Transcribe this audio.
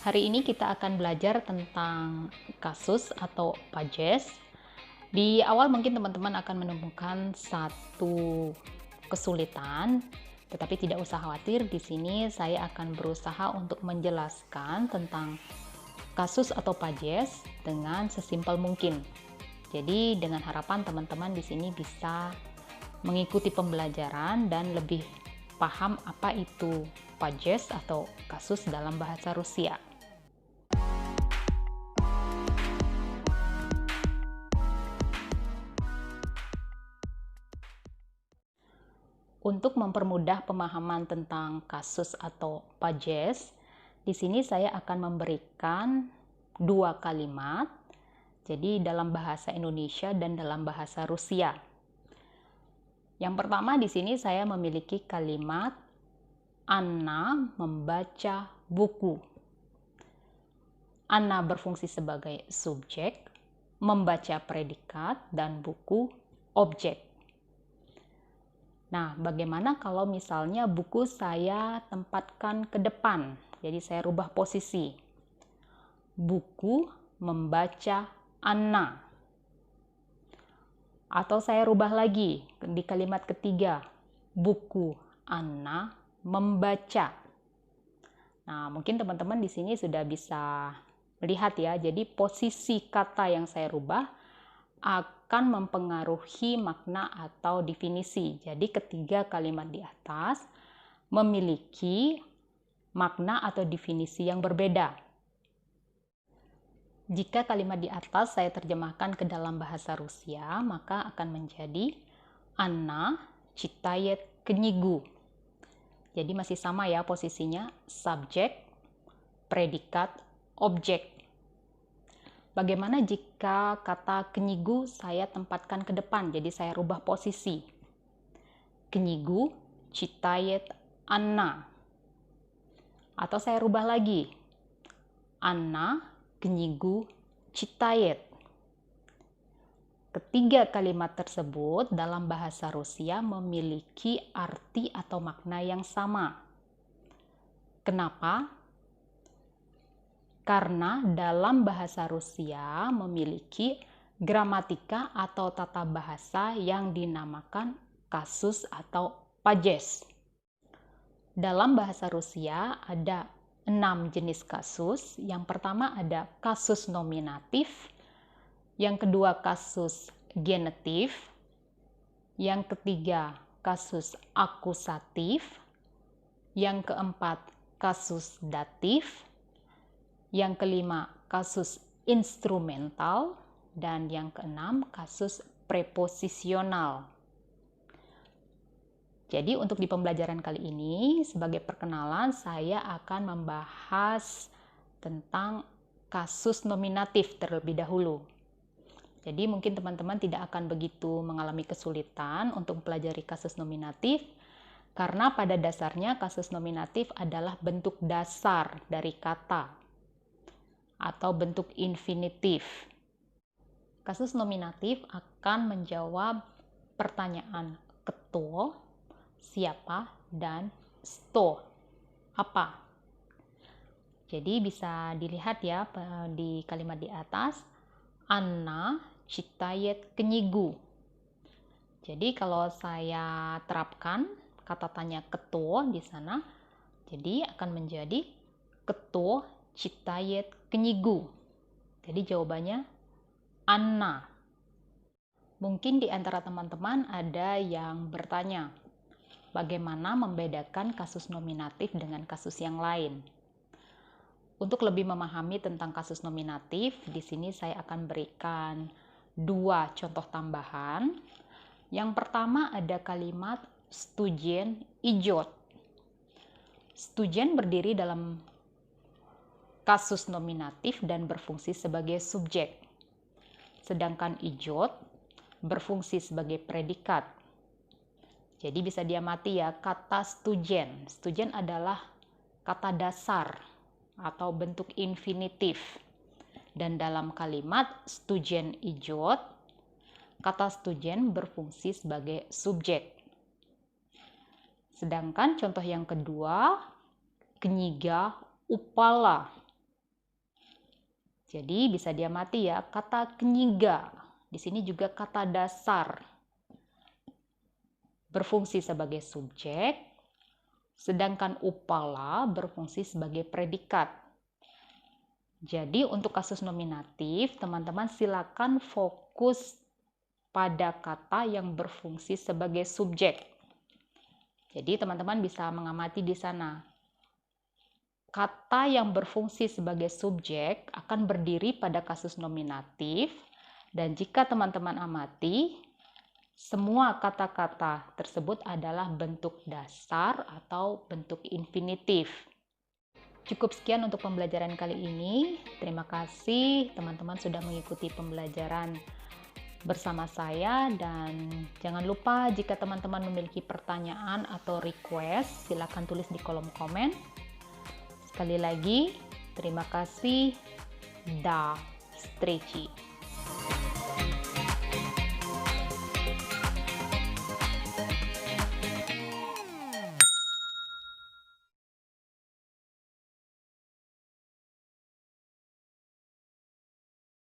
Hari ini kita akan belajar tentang kasus atau pages. Di awal mungkin teman-teman akan menemukan satu kesulitan, tetapi tidak usah khawatir. Di sini saya akan berusaha untuk menjelaskan tentang kasus atau pages dengan sesimpel mungkin. Jadi dengan harapan teman-teman di sini bisa mengikuti pembelajaran dan lebih paham apa itu pages atau kasus dalam bahasa Rusia. Untuk mempermudah pemahaman tentang kasus atau pages, di sini saya akan memberikan dua kalimat, jadi dalam bahasa Indonesia dan dalam bahasa Rusia. Yang pertama di sini saya memiliki kalimat Anna membaca buku. Anna berfungsi sebagai subjek, membaca predikat, dan buku objek. Nah, bagaimana kalau misalnya buku saya tempatkan ke depan? Jadi saya rubah posisi. Buku membaca Anna. Atau saya rubah lagi di kalimat ketiga. Buku Anna membaca. Nah, mungkin teman-teman di sini sudah bisa melihat ya. Jadi posisi kata yang saya rubah akan mempengaruhi makna atau definisi. Jadi ketiga kalimat di atas memiliki makna atau definisi yang berbeda. Jika kalimat di atas saya terjemahkan ke dalam bahasa Rusia, maka akan menjadi Anna читает книгу. Jadi masih sama ya posisinya, subjek, predikat, objek. Bagaimana jika kata knigu saya tempatkan ke depan, jadi saya rubah posisi. Knigu читает Anna. Atau saya rubah lagi. Anna knigu читает. Ketiga kalimat tersebut dalam bahasa Rusia memiliki arti atau makna yang sama. Kenapa? Karena dalam bahasa Rusia memiliki gramatika atau tata bahasa yang dinamakan kasus atau pages. Dalam bahasa Rusia ada 6 jenis kasus. Yang pertama ada kasus nominatif, yang kedua kasus genetif, yang ketiga kasus akusatif, yang keempat kasus datif, yang kelima kasus instrumental, dan yang keenam kasus preposisional. Jadi untuk di pembelajaran kali ini sebagai perkenalan saya akan membahas tentang kasus nominatif terlebih dahulu. Jadi mungkin teman-teman tidak akan begitu mengalami kesulitan untuk mempelajari kasus nominatif karena pada dasarnya kasus nominatif adalah bentuk dasar dari kata atau bentuk infinitif. Kasus nominatif akan menjawab pertanyaan keto, siapa, dan sto, apa. Jadi bisa dilihat ya di kalimat di atas, Anna читает книгу. Jadi kalau saya terapkan kata tanya keto di sana, jadi akan menjadi keto читает книгу. Jadi jawabannya Anna. Mungkin di antara teman-teman ada yang bertanya, bagaimana membedakan kasus nominatif dengan kasus yang lain? Untuk lebih memahami tentang kasus nominatif, di sini saya akan berikan dua contoh tambahan. Yang pertama ada kalimat stujen ijot. Stujen berdiri dalam kasus nominatif dan berfungsi sebagai subjek. Sedangkan ijot berfungsi sebagai predikat. Jadi bisa diamati ya kata stujen. Stujen adalah kata dasar atau bentuk infinitif. Dan dalam kalimat stujen ijot, kata stujen berfungsi sebagai subjek. Sedangkan contoh yang kedua, kniga upala. Jadi bisa diamati ya, kata kenyiga di sini juga kata dasar berfungsi sebagai subjek, sedangkan upala berfungsi sebagai predikat. Jadi untuk kasus nominatif, teman-teman silakan fokus pada kata yang berfungsi sebagai subjek. Jadi teman-teman bisa mengamati di sana. Kata yang berfungsi sebagai subjek akan berdiri pada kasus nominatif, dan jika teman-teman amati, semua kata-kata tersebut adalah bentuk dasar atau bentuk infinitif. Cukup sekian untuk pembelajaran kali ini. Terima kasih teman-teman sudah mengikuti pembelajaran bersama saya, dan jangan lupa jika teman-teman memiliki pertanyaan atau request, silakan tulis di kolom komen. Sekali lagi, terima kasih. Da Streci.